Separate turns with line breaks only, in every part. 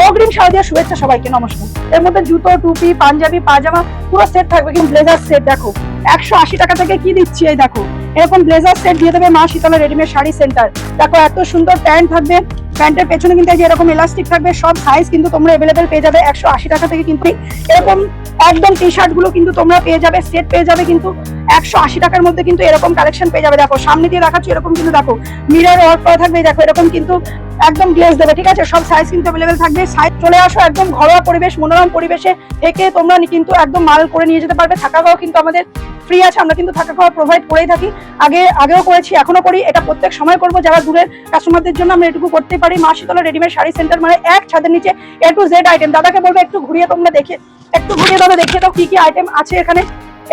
অগ্রিম শারদীয়ার শুভেচ্ছা সবাইকে, নমস্কার। এর মধ্যে জুতো, টুপি, পাঞ্জাবি, পাজামা পুরো সেট থাকবে, কিন্তু ব্লেজার সেট দেখো 180 টাকা থেকে কি দিচ্ছি। এই দেখো এরকম ব্লেজার সেট দিয়ে দেবে মা শীতলা রেডিমেড শাড়ি সেন্টার। দেখো এত সুন্দর প্যান্ট থাকবে, প্যান্টের পেছনে কিন্তু এই যে এরকম এলাস্টিক থাকবে, সব সাইজ কিন্তু তোমরা अवेलेबल পেয়ে যাবে 180 টাকা থেকে। কিন্তু এরকম একদম টি শার্ট গুলো কিন্তু তোমরা পেয়ে যাবে, সেট পেয়ে যাবে কিন্তু 180 টাকার মধ্যে। কিন্তু এরকম কালেকশন পেয়ে যাবে। দেখো সামনে দিয়ে দেখাচ্ছি, এরকম কিন্তু দেখো মিরর ওয়ার্ক করা থাকবে। দেখো এরকম কিন্তু একদম গ্লেজ দেবে, ঠিক আছে। সব সাইজ কিন্তু अवेलेबल থাকবে। সাইজ চলে আসো, একদম ঘরোয়া পরিবেশ, মনোরম পরিবেশে থেকে তোমরা কিন্তু একদম মাল করে নিয়ে যেতে পারবে। থাকা খাওয়া কিন্তু আমাদের ফ্রি আছে, আমরা কিন্তু থাকা খাওয়া প্রোভাইড করেই থাকি। আগেও করেছি, এখনো করি, এটা প্রত্যেক সময় করবো। যারা দূরের কাস্টমারদের জন্য আমরা এটুকু করতে পারি। মা শীতলা রেডিমেড শাড়ি সেন্টার মানে এক ছাদের নিচে A to Z আইটেম। দাদাকে বলবো একটু ঘুরিয়ে তোমরা দাদা দেখিয়ে দাও কি কি আইটেম আছে এখানে।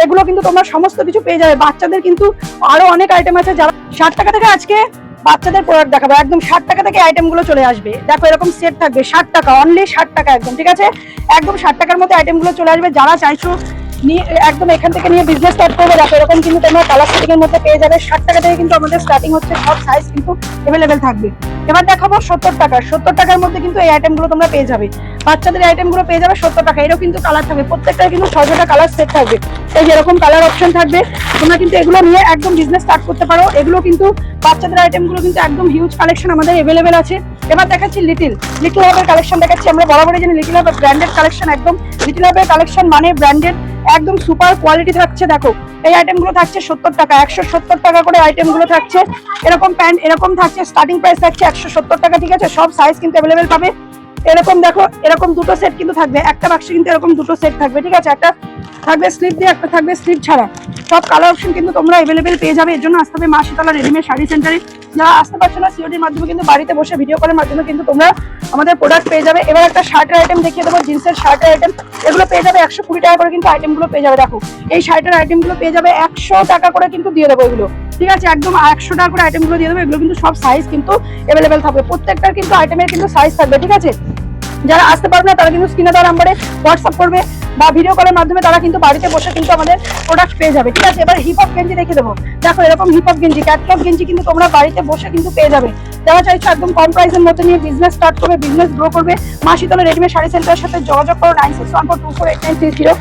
এগুলো কিন্তু তোমরা সমস্ত কিছু পেয়ে যাবে। বাচ্চাদের কিন্তু আরো অনেক আইটেম আছে। যারা 60 টাকা থেকে আজকে বাচ্চাদের প্রোডাক্ট দেখাবো, একদম 60 টাকা থেকে আইটেম গুলো চলে আসবে। দেখো এরকম সেট থাকবে 60 টাকা, অনলি 60 টাকা একদম, ঠিক আছে। একদম 60 টাকার মধ্যে আইটেম গুলো চলে আসবে। যারা চাইছো একদম এখান থেকে নিয়ে বিজনেস স্টার্ট করবে, দেখো এরকম কিন্তু তোমরা কালার সেটিং এর মধ্যে পেয়ে যাবে। 60 টাকা থেকে কিন্তু আমাদের স্টার্টিং হচ্ছে, সব সাইজ কিন্তু अवेलेबल থাকবে। এবার দেখাবো 70 টাকা। 70 টাকার মধ্যে কিন্তু এই আইটেম গুলো তোমরা পেয়ে যাবে। বাচ্চাদের আইটেম গুলো পেয়ে যাবে 70 টাকা। এরও কিন্তু কালার থাকবে, প্রত্যেকটা কিন্তু 6টা কালার সেট থাকবে। এই যে এরকম কালার অপশন থাকবে, তোমরা কিন্তু এগুলো নিয়ে একদম বিজনেস স্টার্ট করতে পারো। এগুলো কিন্তু বাচ্চাদের আইটেম গুলো কিন্তু একদম হিউজ কালেকশন আমাদের अवेलेबल আছে। এবার দেখাচ্ছি লিটল হাবের কালেকশন দেখাচ্ছি। আমরা বরাবরই জানি লিটল হাবের ব্র্যান্ডেড কালেকশন, একদম লিটল হাবের কালেকশন মানে ব্র্যান্ডেড, একদম সুপার কোয়ালিটি থাকছে। দেখো এই আইটেম গুলো থাকছে 70 টাকা, 170 টাকা করে আইটেম গুলো থাকছে। এরকম প্যান্ট এরকম থাকছে, স্টার্টিং প্রাইস থাকছে 170 টাকা, ঠিক আছে। সব সাইজ কিন্তু अवेलेबल পাবে। এরকম দেখো এরকম দুটো সেট কিন্তু থাকবে, একটা বাক্সে কিন্তু এরকম দুটো সেট থাকবে, ঠিক আছে। একটা থাকবে স্লিপ দিয়ে, একটা থাকবে স্লিপ ছাড়া। সব কালার অপশন কিন্তু তোমরা अवेलेबल পেয়ে যাবে। এর জন্য আসতে হবে মা শীতলা রেডিমেড শাড়ি সেন্টারে। যারা আসতে পারছো না, সিওডির মাধ্যমে কিন্তু বাড়িতে বসে ভিডিও কলের মাধ্যমে কিন্তু তোমরা আমাদের প্রোডাক্ট পেয়ে যাবে। এবার একটা শার্টের আইটেম দেখিয়ে দেবো, জিন্সের শার্টের আইটেম। এগুলো পেয়ে যাবে 120 টাকা করে কিন্তু আইটেম গুলো পেয়ে যাবে। দেখো এই শার্টের আইটেম গুলো পেয়ে যাবে 100 টাকা করে কিন্তু দিয়ে দেবো এগুলো, ঠিক আছে। একদম 100 টাকা করে আইটেম গুলো দিয়ে দেবো। এগুলো কিন্তু সব সাইজ কিন্তু अवेलेबल থাকবে, প্রত্যেকটার কিন্তু আইটেমের কিন্তু সাইজ থাকবে, ঠিক আছে। যারা আসতে পারবে না তারা কিন্তু স্ক্রিনে দেওয়া নাম্বারে হোয়াটসঅ্যাপ করবে বা ভিডিও কলের মাধ্যমে তারা কিন্তু বাড়িতে বসে কিন্তু আমাদের প্রোডাক্ট পেয়ে যাবে, ঠিক আছে। এবার হিপ হপ গেঞ্জি দেখে দেবো। দেখো এরকম হিপ হপ গেঞ্জি, ক্যাটলগ গেঞ্জি কিন্তু তোমরা বাড়িতে বসে কিন্তু পেয়ে যাবে। যারা চাইছো একদম কম প্রাইসের মধ্যে নিয়ে বিজনেস স্টার্ট করবে, বিজনেস গ্রো করবে, মা শীতলা রেডিমেড শাড়ি সেন্টারের সাথে যোগাযোগ করো 9614248930।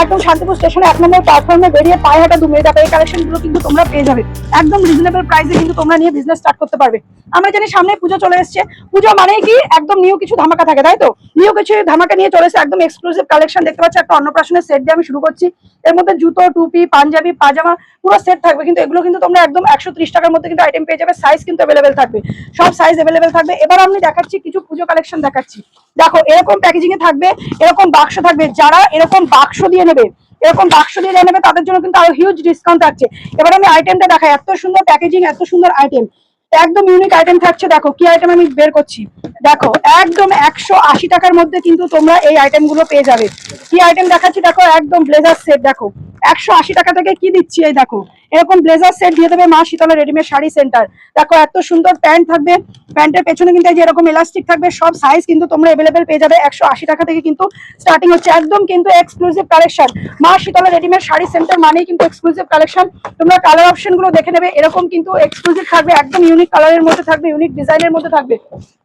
একদম শান্তিপুর স্টেশনে 1 নম্বর প্ল্যাটফর্মে বেরিয়ে পায়ে হাঁটা 2 মিনিট। এই কালেকশন গুলো কিন্তু তোমরা পেয়ে যাবে একদম রিজনেবল প্রাইসে, কিন্তু তোমরা নিয়ে বিজনেস স্টার্ট করতে পারবে। আমরা জানি সামনে পুজো চলে এসছে, পুজো মানেই কি একদম নিউ কিছু ধামাকা থাকে, তাই তো। নিউ কিছু ধামাকা নিয়ে চলে এসে একদম এক্সক্লুসিভ কালেকশন দেখতে পাচ্ছি। একটা অন্নপ্রাশনের সেট দিয়ে আমি শুরু করছি। এর মধ্যে জুতো, টুপি, পাঞ্জাবি, পাজামা পুরো সেট থাকবে। কিন্তু এগুলো কিন্তু তোমরা একদম 130 টাকার মধ্যে কিন্তু আইটেম পেয়ে যাবে। সাইজ কিন্তু अवेलेबल থাকবে, সব সাইজ अवेलेबल থাকবে। এবার আমি দেখাচ্ছি কিছু পুজো কালেকশন দেখাচ্ছি। দেখো এরকম প্যাকেজিং এ থাকবে, এরকম বাক্স থাকবে। যারা এরকম বাক্স দিয়ে নেবে তাদের জন্য কিন্তু আরো হিউজ ডিসকাউন্ট থাকছে। এবার আমি আইটেমটা দেখাই। এত সুন্দর প্যাকেজিং, এত সুন্দর আইটেম, একদম ইউনিক আইটেম থাকছে। দেখো কি আইটেম আমি বের করছি। দেখো একদম 180 টাকার মধ্যে কিন্তু তোমরা এই আইটেম গুলো পেয়ে যাবে। কি আইটেম দেখাচ্ছি, দেখো একদম ব্লেজার সেট। দেখো 180 টাকা থেকে কি দিচ্ছি। এই দেখো এরকম ব্লেজার সেট দিয়ে দেবে মা শীতলা রেডিমেড শাড়ি সেন্টার। দেখো এত সুন্দর প্যান্ট থাকবে, প্যান্টের পেছনে কিন্তু এই যে এরকম এলাস্টিক থাকবে। সব সাইজ কিন্তু তোমরা अवेलेबल পেয়ে যাবে। 180 টাকা থেকে কিন্তু স্টার্টিং হচ্ছে, একদম কিন্তু এক্সক্লুসিভ কালেকশন। মা শীতলা রেডিমেড শাড়ি সেন্টার মানেই কিন্তু এক্সক্লুসিভ কালেকশন। তোমরা কালার অপশন গুলো দেখে নেবে, এরকম কিন্তু এক্সক্লুসিভ থাকবে, একদম ইউনিক কালারের মধ্যে থাকবে, ইউনিক ডিজাইনের মধ্যে থাকবে।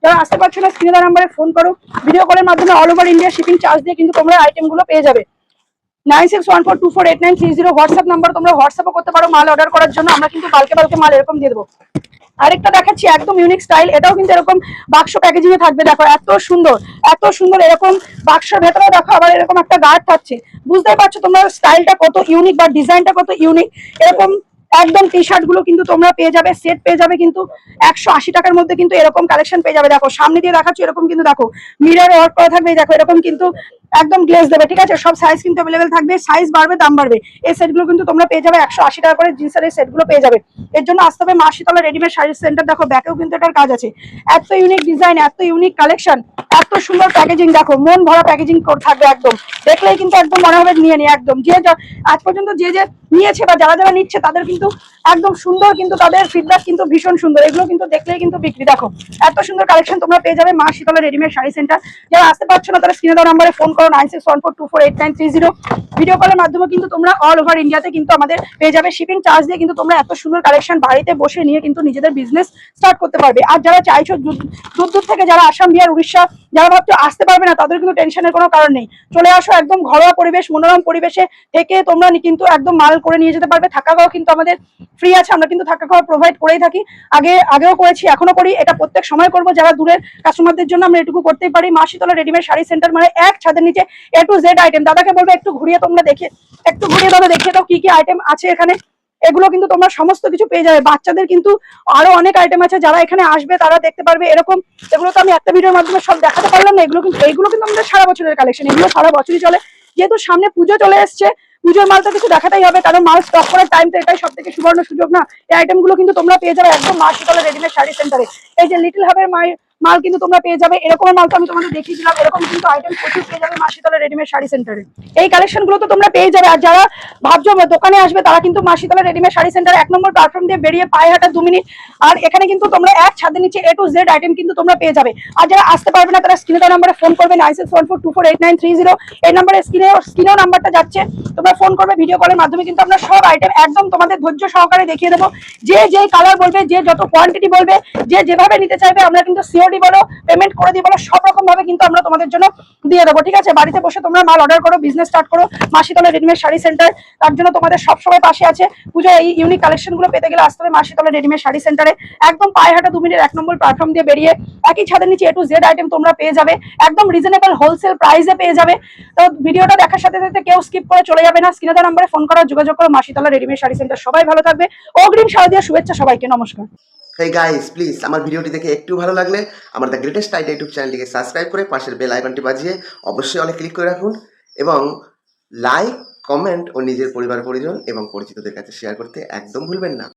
যারা আসতে পারছো না, স্ক্রিনে দেওয়া নাম্বারে ফোন করো, ভিডিও কলের মাধ্যমে all over India shipping charge দিয়ে কিন্তু তোমরা আইটেম গুলো পেয়ে যাবে। 9614248930 হোয়াটসঅ্যাপ নাম্বার, তোমরা হোয়াটসঅ্যাপও করতে পারো মাল অর্ডার করার জন্য। আমরা কিন্তু বালকে মাল এরকম দিয়ে দেবো। আরেকটা দেখাচ্ছি একদম ইউনিক স্টাইল, এটাও কিন্তু এরকম বাক্স প্যাকেজিং এ থাকবে। দেখো এত সুন্দর এরকম বাক্সের ভেতরে দেখো আবার এরকম একটা গার্ড থাকছে। বুঝতে পারছো তোমরা স্টাইলটা কত ইউনিক বা ডিজাইনটা কত ইউনিক। এরকম একদম টি শার্ট গুলো কিন্তু তোমরা পেয়ে যাবে, সেট পেয়ে যাবে কিন্তু 180 টাকার মধ্যে কিন্তু এরকম কালেকশন পেয়ে যাবে। দেখো সামনে দিয়ে দেখাচ্ছি, এরকম কিন্তু দেখো মিরর ওয়ার্ক করা থাকবে। দেখো এরকম কিন্তু একদম গ্লেজ দেবে, ঠিক আছে। সব সাইজ কিন্তু अवेलेबल থাকবে, সাইজ বাড়বে দাম বাড়বে। এই সেট গুলো কিন্তু তোমরা পেয়ে যাবে 180 টাকা করে। জিন্সের এই সেট গুলো পেয়ে যাবে। এর জন্য আসতে হবে মা শীতলা রেডিমেড শাড়ি সেন্টার। দেখো ব্যাকেও কিন্তু এটার কাজ আছে। এত ইউনিক ডিজাইন, এত ইউনিক কালেকশন, এত সুন্দর প্যাকেজিং। দেখো মন ভরা প্যাকেজিং থাকবে, একদম দেখলেই কিন্তু একদম মনে হবে নিয়ে নিয়ে। একদম যে আজ পর্যন্ত যে নিয়েছে বা যারা নিচ্ছে তাদের কিন্তু একদম সুন্দর, কিন্তু তাদের ফিডব্যাক কিন্তু ভীষণ সুন্দর। এগুলো কিন্তু দেখলেই কিন্তু বিক্রি। দেখো এত সুন্দর কালেকশন তোমরা পেয়ে যাবে মা শীতলা রেডিমেড শাড়ি সেন্টার। যারা আসতে পারছো না তারা স্ক্রিনে দেওয়া নাম্বারে ফোন করো 9614248930। ভিডিও কলের মাধ্যমে কিন্তু তোমরা অল ওভার ইন্ডিয়াতে কিন্তু আমাদের পেয়ে যাবে। শিপিং চার্জ দিয়ে কিন্তু তোমরা এত সুন্দর কালেকশন বাড়িতে বসে নিয়ে কিন্তু নিজেদের বিজনেস স্টার্ট করতে পারবে। আর যারা চাইছো দূর দূর থেকে, যারা আসাম, বিহার, উড়িষ্যা, যারা ভাবছো আসতে পারবে না, তাদের কিন্তু টেনশনের কোনো কারণ নেই। চলে আসো, একদম ঘরোয়া পরিবেশ, মনোরম পরিবেশে থেকে তোমরা কিন্তু একদম মাল করে নিয়ে যেতে পারবে। থাকা খাওয়া কিন্তু আমাদের ফ্রি আছে, আমরা কিন্তু থাকা খাওয়া প্রোভাইড করেই থাকি। আগেও করেছি, এখনো করি, এটা প্রত্যেক সময় করবো। যারা দূরের কাস্টমারদের জন্য আমরা এটুকু করতেই পারি। মা শীতলা রেডিমেড শাড়ি সেন্টার মানে এক ছাদের নিচে A to Z আইটেম। দাদাকে বলবো একটু ঘুরিয়ে তোমরা দাদা দেখিয়ে দাও কি কি আইটেম আছে এখানে। এগুলো কিন্তু তোমরা সমস্ত কিছু পেয়ে যাবে। বাচ্চাদের কিন্তু আরো অনেক আইটেম আছে, যারা এখানে আসবে তারা দেখতে পারবে। এরকম এগুলো তো আমি একটা ভিডিওর মাধ্যমে সব দেখাতে পারলাম না। এগুলো কিন্তু আমাদের সারা বছরের কালেকশন, এগুলো সারা বছরই চলে। যেহেতু সামনে পুজো চলে এসছে, পুজোর মাল তো কিছু দেখাতেই হবে, কারণ মাল স্টক করার টাইম তো এটাই সব থেকে সুবর্ণ সুযোগ না। এই আইটেমগুলো কিন্তু তোমরা পেয়ে যাবে একদম মা শীতলা রেডিমেড শাড়ি সেন্টারে। এই যে লিটল হাবের মাল কিন্তু তোমরা পেয়ে যাবে। এরকমের মাল তো আমি তোমাদের দেখিয়েছিলাম, এরকম কিন্তু আইটেম প্রচুর পেয়ে যাবে মা শীতলা রেডিমেড শাড়ি সেন্টারে। এই কালেকশন গুলো তো তোমরা পেয়ে যাবে। আর যারা ভাবছো দোকানে আসবে, তারা কিন্তু মা শীতলা রেডিমেড শাড়ি সেন্টার 1 নম্বর প্ল্যাটফর্ম দিয়ে বেরিয়ে পায়ে হাঁটা 2 মিনিট। আর এখানে কিন্তু তোমরা এক ছাদের নিচে A to Z আইটেম কিন্তু তোমরা পেয়ে যাবে। আর যারা আসতে পারবে না, তারা স্ক্রিনে দেওয়া নাম্বারে ফোন করবে 9614248930। এই নাম্বারে স্ক্রিনেও নাম্বারটা যাচ্ছে, তোমরা ফোন করবে। ভিডিও কলের মাধ্যমে কিন্তু আমরা সব আইটেম একদম তোমাদের ধৈর্য সহকারে দেখিয়ে দেবো। যে কালার বলবে, যে যত কোয়ান্টিটি বলবে, যে যেভাবে নিতে চাইবে, আমরা কিন্তু সিওডি বলো, পেমেন্ট করে দিই বলো, সব রকম ভাবে কিন্তু আমরা তোমাদের জন্য দিয়ে দেবো। ঠিক আছে, বাড়িতে বসে তোমরা মাল অর্ডার করো, বিজনেস স্টার্ট করো। মা শীতলা রেডিমেড শাড়ি সেন্টার তার জন্য তোমাদের সবসময় পাশে আছে। পুজো এই ইউনিক কালেকশন গুলো পেতে গেলে আসতে হবে মা শীতলা রেডিমেড শাড়ি সেন্টারে। একদম পায়ে হাঁটা 2 মিনিট 1 নম্বর প্ল্যাটফর্ম দিয়ে বেরিয়ে একই ছাদের নিচে A to Z আইটেম তোমরা পেয়ে যাবে একদম রিজনেবল হোলসেল প্রাইসে পেয়ে যাবে। তো ভিডিওটা দেখার সাথে সাথে কেউ স্কিপ করে চলে যাবে না। স্ক্রিনে দেওয়া নম্বরে ফোন করো, যোগাযোগ করো। মা শীতলা রেডিমেড শাড়ি সেন্টার। সবাই ভালো থাকবে। অগ্রিম শারদীয় শুভেচ্ছা সবাইকে, নমস্কার।
হেই গাইস, প্লিজ আমার ভিডিওটি দেখে একটু ভালো লাগলে আমার দ্য গ্রেটেস্ট আইডিয়া ইউটিউব চ্যানেলটিকে সাবস্ক্রাইব করে পাশের বেল আইকনটি বাজিয়ে অবশ্যই অলে ক্লিক করে রাখুন এবং লাইক, কমেন্ট ও নিজের পরিবার পরিজন এবং পরিচিতদের কাছে শেয়ার করতে একদম ভুলবেন না।